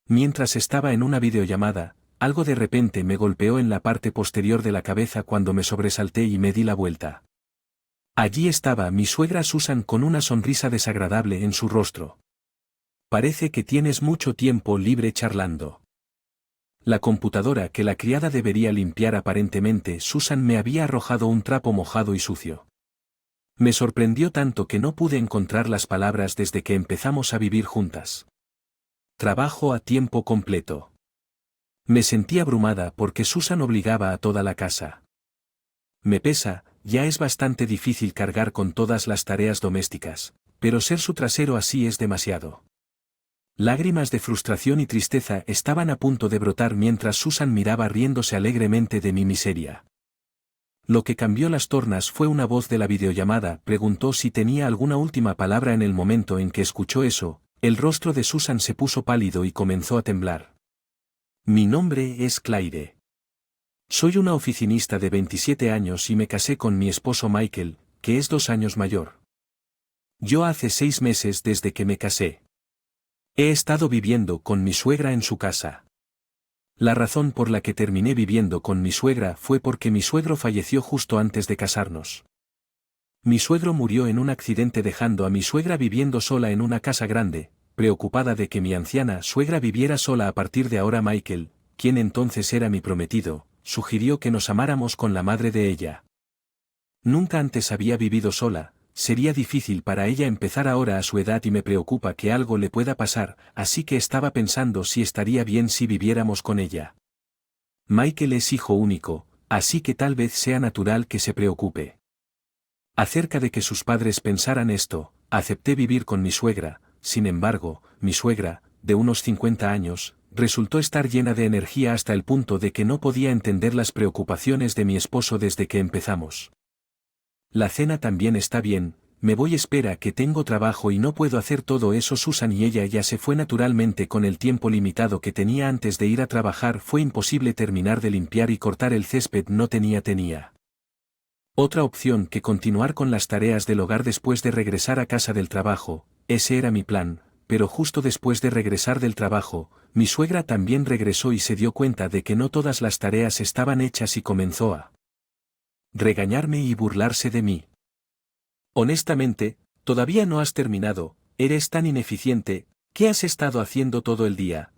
Mientras estaba en una videollamada, algo de repente me golpeó en la parte posterior de la cabeza cuando me sobresalté y me di la vuelta. Allí estaba mi suegra Susan con una sonrisa desagradable en su rostro. Parece que tienes mucho tiempo libre charlando. La computadora que la criada debería limpiar aparentemente Susan me había arrojado un trapo mojado y sucio. Me sorprendió tanto que no pude encontrar las palabras desde que empezamos a vivir juntas. Trabajo a tiempo completo. Me sentí abrumada porque Susan obligaba a toda la casa. Me pesa, ya es bastante difícil cargar con todas las tareas domésticas, pero ser su trasero así es demasiado. Lágrimas de frustración y tristeza estaban a punto de brotar mientras Susan miraba riéndose alegremente de mi miseria. Lo que cambió las tornas fue una voz de la videollamada, preguntó si tenía alguna última palabra en el momento en que escuchó eso, el rostro de Susan se puso pálido y comenzó a temblar. Mi nombre es Claire. Soy una oficinista de 27 años y me casé con mi esposo Michael, que es 2 años mayor. Yo hace 6 meses desde que me casé. He estado viviendo con mi suegra en su casa. La razón por la que terminé viviendo con mi suegra fue porque mi suegro falleció justo antes de casarnos. Mi suegro murió en un accidente dejando a mi suegra viviendo sola en una casa grande, preocupada de que mi anciana suegra viviera sola a partir de ahora. Michael, quien entonces era mi prometido, sugirió que nos amáramos con la madre de ella. Nunca antes había vivido sola, sería difícil para ella empezar ahora a su edad y me preocupa que algo le pueda pasar, así que estaba pensando si estaría bien si viviéramos con ella. Michael es hijo único, así que tal vez sea natural que se preocupe. Acerca de que sus padres pensaran esto, acepté vivir con mi suegra. Sin embargo, mi suegra, de unos 50 años, resultó estar llena de energía hasta el punto de que no podía entender las preocupaciones de mi esposo desde que empezamos. La cena también está bien, me voy. Espera que tengo trabajo y no puedo hacer todo eso. Susan y ella ya se fue naturalmente con el tiempo limitado que tenía antes de ir a trabajar. Fue imposible terminar de limpiar y cortar el césped. No tenía otra opción que continuar con las tareas del hogar después de regresar a casa del trabajo. Ese era mi plan, pero justo después de regresar del trabajo, mi suegra también regresó y se dio cuenta de que no todas las tareas estaban hechas y comenzó a regañarme y burlarse de mí. Honestamente, todavía no has terminado, eres tan ineficiente, ¿qué has estado haciendo todo el día?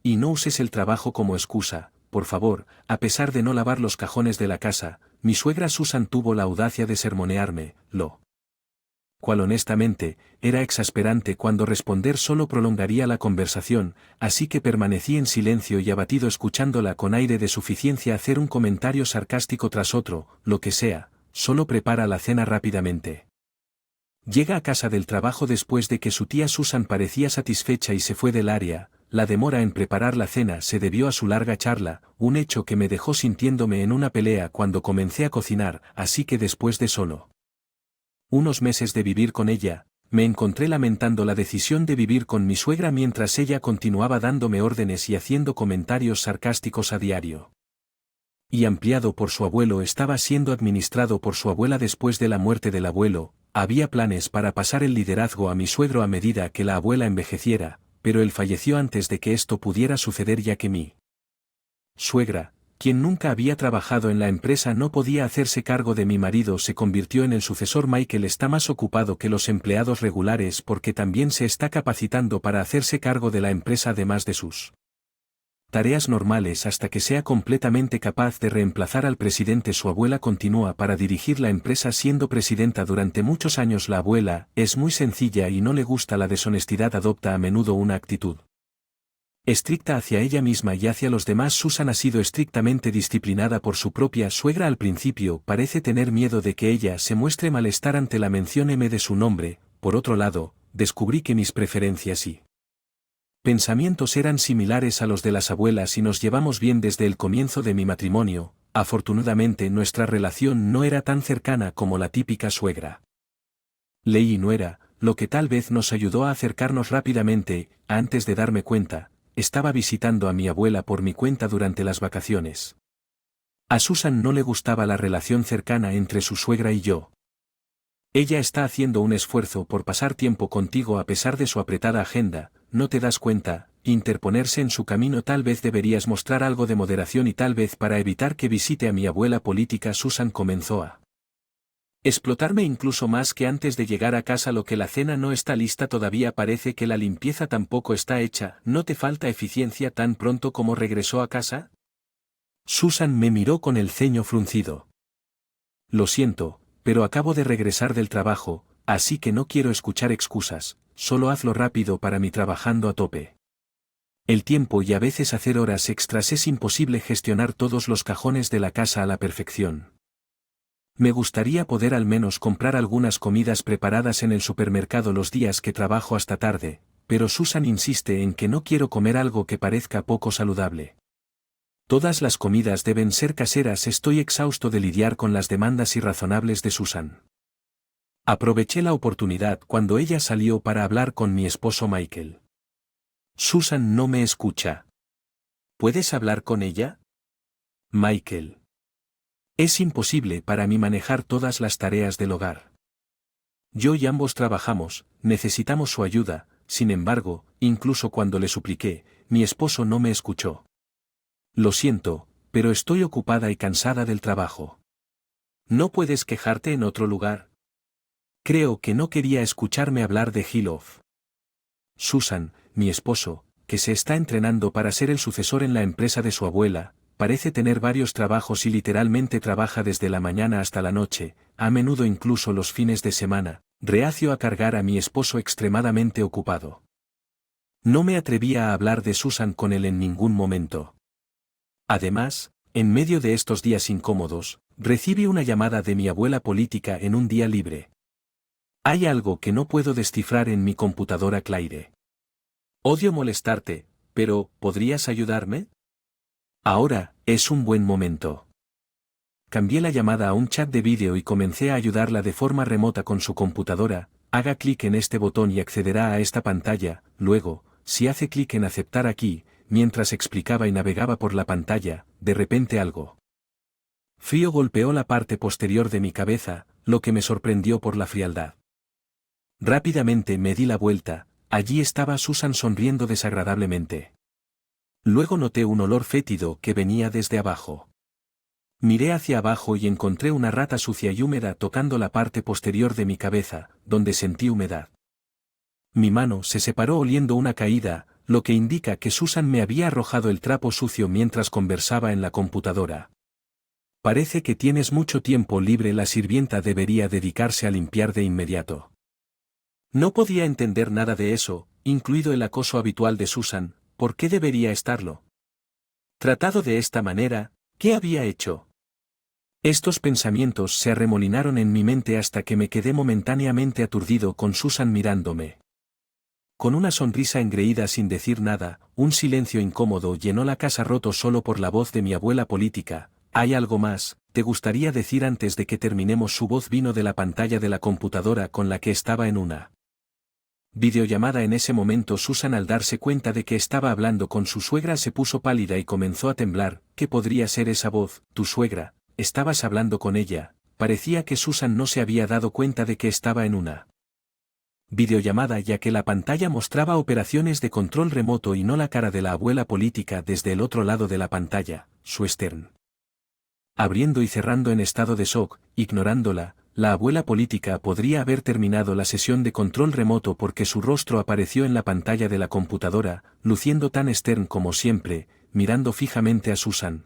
Y no uses el trabajo como excusa, por favor. A pesar de no lavar los cajones de la casa, mi suegra Susan tuvo la audacia de sermonearme, lo cual honestamente, era exasperante cuando responder solo prolongaría la conversación, así que permanecí en silencio y abatido escuchándola con aire de suficiencia hacer un comentario sarcástico tras otro, lo que sea, solo prepara la cena rápidamente. Llega a casa del trabajo después de que su tía Susan parecía satisfecha y se fue del área. La demora en preparar la cena se debió a su larga charla, un hecho que me dejó sintiéndome en una pelea cuando comencé a cocinar, así que después de solo unos meses de vivir con ella, me encontré lamentando la decisión de vivir con mi suegra mientras ella continuaba dándome órdenes y haciendo comentarios sarcásticos a diario. Y ampliado por su abuelo, estaba siendo administrado por su abuela después de la muerte del abuelo. Había planes para pasar el liderazgo a mi suegro a medida que la abuela envejeciera, pero él falleció antes de que esto pudiera suceder, ya que mi suegra, quien nunca había trabajado en la empresa, no podía hacerse cargo de mi marido, se convirtió en el sucesor. Michael está más ocupado que los empleados regulares porque también se está capacitando para hacerse cargo de la empresa además de sus tareas normales hasta que sea completamente capaz de reemplazar al presidente. Su abuela continúa para dirigir la empresa siendo presidenta durante muchos años. La abuela es muy sencilla y no le gusta la deshonestidad, adopta a menudo una actitud estricta hacia ella misma y hacia los demás. Susan ha sido estrictamente disciplinada por su propia suegra al principio, parece tener miedo de que ella se muestre malestar ante la mención de su nombre. Por otro lado, descubrí que mis preferencias y pensamientos eran similares a los de las abuelas y nos llevamos bien desde el comienzo de mi matrimonio. Afortunadamente nuestra relación no era tan cercana como la típica suegra ley y nuera, lo que tal vez nos ayudó a acercarnos rápidamente. Antes de darme cuenta, estaba visitando a mi abuela por mi cuenta durante las vacaciones. A Susan no le gustaba la relación cercana entre su suegra y yo. Ella está haciendo un esfuerzo por pasar tiempo contigo a pesar de su apretada agenda, ¿no te das cuenta? Interponerse en su camino. Tal vez deberías mostrar algo de moderación y tal vez para evitar que visite a mi abuela política. Susan comenzó a explotarme incluso más que antes de llegar a casa. Lo que la cena no está lista todavía, parece que la limpieza tampoco está hecha. ¿No te falta eficiencia tan pronto como regresó a casa? Susan me miró con el ceño fruncido. Lo siento, pero acabo de regresar del trabajo, así que no quiero escuchar excusas, solo hazlo rápido para mí trabajando a tope. El tiempo y a veces hacer horas extras es imposible gestionar todos los cajones de la casa a la perfección. Me gustaría poder al menos comprar algunas comidas preparadas en el supermercado los días que trabajo hasta tarde, pero Susan insiste en que no quiero comer algo que parezca poco saludable. Todas las comidas deben ser caseras. Estoy exhausto de lidiar con las demandas irrazonables de Susan. Aproveché la oportunidad cuando ella salió para hablar con mi esposo Michael. Susan no me escucha. ¿Puedes hablar con ella? Michael. Es imposible para mí manejar todas las tareas del hogar. Yo y ambos trabajamos, necesitamos su ayuda. Sin embargo, incluso cuando le supliqué, mi esposo no me escuchó. Lo siento, pero estoy ocupada y cansada del trabajo. ¿No puedes quejarte en otro lugar? Creo que no quería escucharme hablar de Hillof. Susan, mi esposo, que se está entrenando para ser el sucesor en la empresa de su abuela, parece tener varios trabajos y literalmente trabaja desde la mañana hasta la noche, a menudo incluso los fines de semana, reacio a cargar a mi esposo extremadamente ocupado. No me atrevía a hablar de Susan con él en ningún momento. Además, en medio de estos días incómodos, recibí una llamada de mi abuela política en un día libre. Hay algo que no puedo descifrar en mi computadora, Claire. Odio molestarte, pero ¿podrías ayudarme? Ahora, es un buen momento. Cambié la llamada a un chat de vídeo y comencé a ayudarla de forma remota con su computadora. Haga clic en este botón y accederá a esta pantalla. Luego, si hace clic en aceptar aquí, mientras explicaba y navegaba por la pantalla, de repente algo frío golpeó la parte posterior de mi cabeza, lo que me sorprendió por la frialdad. Rápidamente me di la vuelta, allí estaba Susan sonriendo desagradablemente. Luego noté un olor fétido que venía desde abajo. Miré hacia abajo y encontré una rata sucia y húmeda tocando la parte posterior de mi cabeza, donde sentí humedad. Mi mano se separó oliendo una caída, lo que indica que Susan me había arrojado el trapo sucio mientras conversaba en la computadora. Parece que tienes mucho tiempo libre. La sirvienta debería dedicarse a limpiar de inmediato. No podía entender nada de eso, incluido el acoso habitual de Susan. ¿Por qué debería estarlo? Tratado de esta manera, ¿qué había hecho? Estos pensamientos se arremolinaron en mi mente hasta que me quedé momentáneamente aturdido con Susan mirándome. Con una sonrisa engreída sin decir nada, un silencio incómodo llenó la casa roto solo por la voz de mi abuela política. ¿Hay algo más, te gustaría decir antes de que terminemos? Su voz vino de la pantalla de la computadora con la que estaba en una videollamada. En ese momento Susan, al darse cuenta de que estaba hablando con su suegra, se puso pálida y comenzó a temblar. ¿Qué podría ser esa voz? ¿Tu suegra? ¿Estabas hablando con ella? Parecía que Susan no se había dado cuenta de que estaba en una videollamada, ya que la pantalla mostraba operaciones de control remoto y no la cara de la abuela política desde el otro lado de la pantalla, su stern abriendo y cerrando en estado de shock. Ignorándola, la abuela política podría haber terminado la sesión de control remoto porque su rostro apareció en la pantalla de la computadora, luciendo tan stern como siempre, mirando fijamente a Susan.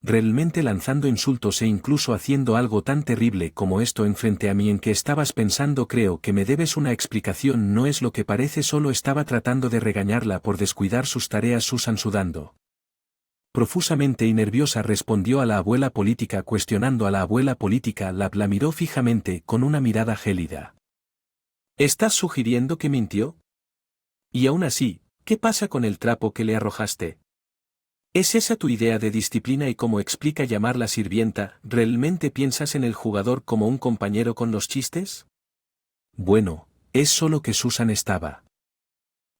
Realmente lanzando insultos e incluso haciendo algo tan terrible como esto enfrente a mí. ¿En qué estabas pensando? Creo que me debes una explicación. No es lo que parece, solo estaba tratando de regañarla por descuidar sus tareas. Susan, sudando profusamente y nerviosa, respondió a la abuela política. Cuestionando a la abuela política, la miró fijamente con una mirada gélida. ¿Estás sugiriendo que mintió? Y aún así, ¿qué pasa con el trapo que le arrojaste? ¿Es esa tu idea de disciplina? Y como explica llamar la sirvienta, ¿realmente piensas en el jugador como un compañero con los chistes? Bueno, es solo que Susan estaba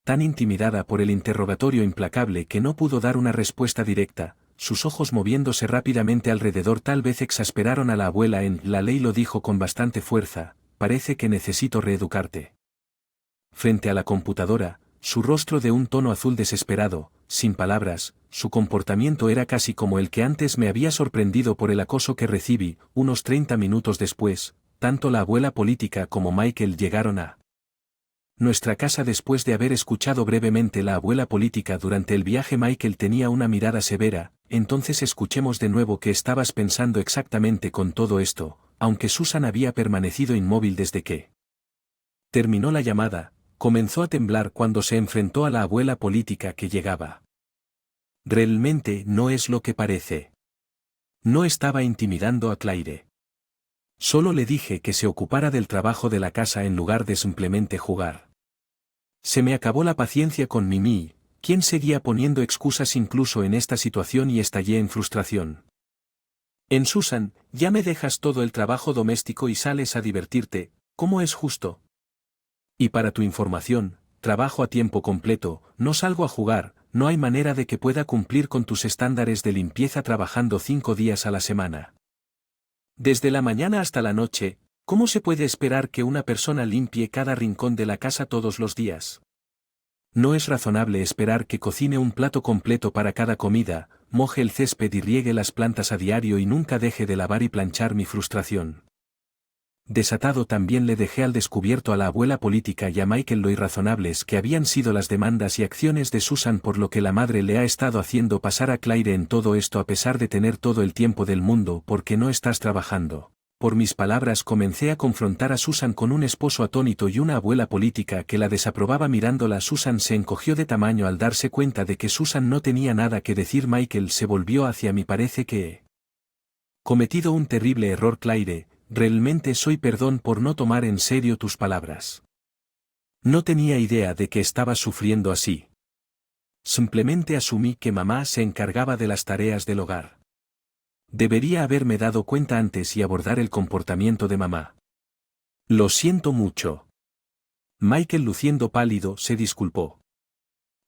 tan intimidada por el interrogatorio implacable que no pudo dar una respuesta directa. Sus ojos moviéndose rápidamente alrededor tal vez exasperaron a la abuela. La ley lo dijo con bastante fuerza, parece que necesito reeducarte. Frente a la computadora, su rostro de un tono azul desesperado, sin palabras, su comportamiento era casi como el que antes me había sorprendido por el acoso que recibí. Unos 30 minutos después, tanto la abuela política como Michael llegaron a nuestra casa después de haber escuchado brevemente la abuela política durante el viaje. Michael tenía una mirada severa. Entonces escuchemos de nuevo qué estabas pensando exactamente con todo esto, aunque Susan había permanecido inmóvil desde que terminó la llamada. Comenzó a temblar cuando se enfrentó a la abuela política que llegaba. Realmente no es lo que parece. No estaba intimidando a Claire. Solo le dije que se ocupara del trabajo de la casa en lugar de simplemente jugar. Se me acabó la paciencia con Mimi, quien seguía poniendo excusas incluso en esta situación, y estallé en frustración. En Susan, ya me dejas todo el trabajo doméstico y sales a divertirte, ¿cómo es justo? Y para tu información, trabajo a tiempo completo, no salgo a jugar, no hay manera de que pueda cumplir con tus estándares de limpieza trabajando 5 días a la semana. Desde la mañana hasta la noche, ¿cómo se puede esperar que una persona limpie cada rincón de la casa todos los días? No es razonable esperar que cocine un plato completo para cada comida, moje el césped y riegue las plantas a diario y nunca deje de lavar y planchar. Mi frustración. Desatado, también le dejé al descubierto a la abuela política y a Michael lo irrazonables que habían sido las demandas y acciones de Susan, por lo que la madre le ha estado haciendo pasar a Claire en todo esto a pesar de tener todo el tiempo del mundo. ¿Por qué no estás trabajando? Por mis palabras comencé a confrontar a Susan con un esposo atónito y una abuela política que la desaprobaba mirándola. Susan se encogió de tamaño al darse cuenta de que Susan no tenía nada que decir. Michael se volvió hacia mí. Parece que he cometido un terrible error, Claire. Realmente soy perdón por no tomar en serio tus palabras. No tenía idea de que estabas sufriendo así. Simplemente asumí que mamá se encargaba de las tareas del hogar. Debería haberme dado cuenta antes y abordar el comportamiento de mamá. Lo siento mucho. Michael, luciendo pálido, se disculpó.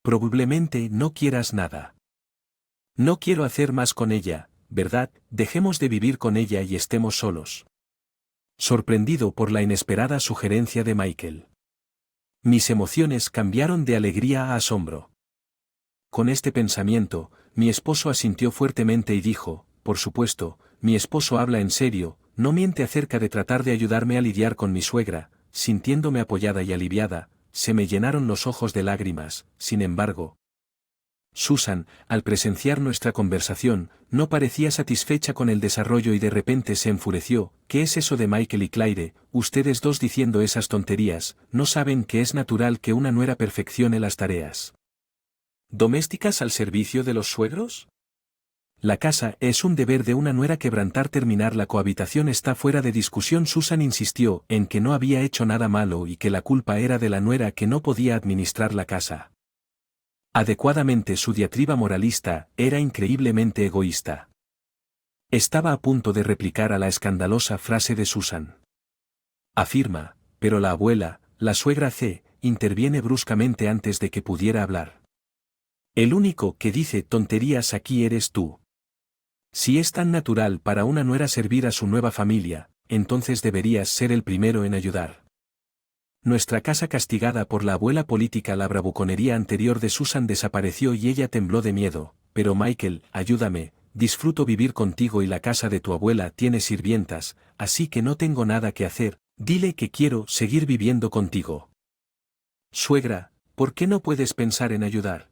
Probablemente no quieras nada. No quiero hacer más con ella, ¿verdad? Dejemos de vivir con ella y estemos solos. Sorprendido por la inesperada sugerencia de Michael. Mis emociones cambiaron de alegría a asombro. Con este pensamiento, mi esposo asintió fuertemente y dijo: por supuesto, mi esposo habla en serio, no miente acerca de tratar de ayudarme a lidiar con mi suegra. Sintiéndome apoyada y aliviada, se me llenaron los ojos de lágrimas. Sin embargo, Susan, al presenciar nuestra conversación, no parecía satisfecha con el desarrollo y de repente se enfureció. ¿Qué es eso de Michael y Claire? Ustedes dos diciendo esas tonterías, ¿no saben que es natural que una nuera perfeccione las tareas domésticas al servicio de los suegros? La casa es un deber de una nuera. Quebrantar. Terminar la cohabitación está fuera de discusión. Susan insistió en que no había hecho nada malo y que la culpa era de la nuera que no podía administrar la casa adecuadamente. Su diatriba moralista era increíblemente egoísta. Estaba a punto de replicar a la escandalosa frase de Susan. Afirma, pero la abuela, la suegra C, interviene bruscamente antes de que pudiera hablar. El único que dice tonterías aquí eres tú. Si es tan natural para una nuera servir a su nueva familia, entonces deberías ser el primero en ayudar. Nuestra casa, castigada por la abuela política. La bravuconería anterior de Susan desapareció y ella tembló de miedo. Pero Michael, ayúdame, disfruto vivir contigo y la casa de tu abuela tiene sirvientas, así que no tengo nada que hacer. Dile que quiero seguir viviendo contigo. Suegra, ¿por qué no puedes pensar en ayudar?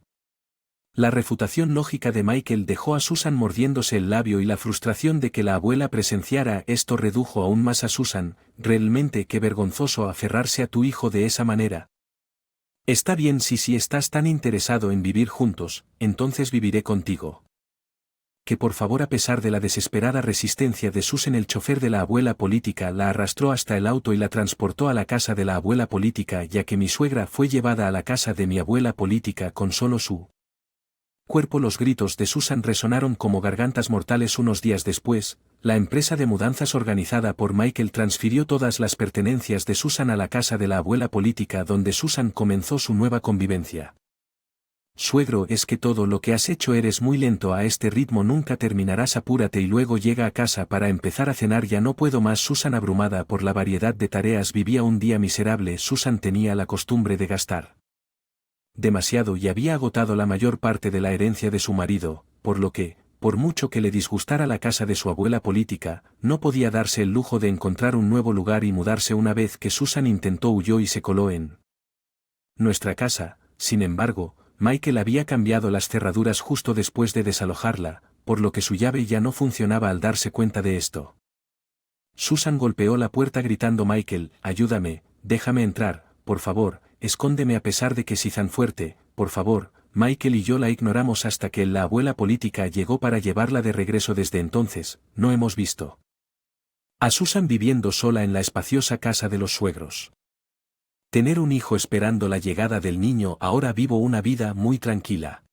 La refutación lógica de Michael dejó a Susan mordiéndose el labio y la frustración de que la abuela presenciara esto redujo aún más a Susan. Realmente qué vergonzoso aferrarse a tu hijo de esa manera. Está bien, si estás tan interesado en vivir juntos, entonces viviré contigo. Que por favor. A pesar de la desesperada resistencia de Susan, el chofer de la abuela política la arrastró hasta el auto y la transportó a la casa de la abuela política, ya que mi suegra fue llevada a la casa de mi abuela política con solo su cuerpo. Los gritos de Susan resonaron como gargantas mortales. Unos días después, la empresa de mudanzas organizada por Michael transfirió todas las pertenencias de Susan a la casa de la abuela política, donde Susan comenzó su nueva convivencia. Suegro, es que todo lo que has hecho eres muy lento, a este ritmo nunca terminarás, apúrate y luego llega a casa para empezar a cenar, ya no puedo más. Susan, abrumada por la variedad de tareas, vivía un día miserable. Susan tenía la costumbre de gastar demasiado y había agotado la mayor parte de la herencia de su marido, por lo que, por mucho que le disgustara la casa de su abuela política, no podía darse el lujo de encontrar un nuevo lugar y mudarse. Una vez que Susan intentó, huyó y se coló en nuestra casa. Sin embargo, Michael había cambiado las cerraduras justo después de desalojarla, por lo que su llave ya no funcionaba. Al darse cuenta de esto, Susan golpeó la puerta gritando: Michael, ayúdame, déjame entrar, por favor, escóndeme. A pesar de que sí tan fuerte, por favor, Michael y yo la ignoramos hasta que la abuela política llegó para llevarla de regreso. Desde entonces, no hemos visto a Susan viviendo sola en la espaciosa casa de los suegros. Tener un hijo esperando la llegada del niño. Ahora vivo una vida muy tranquila.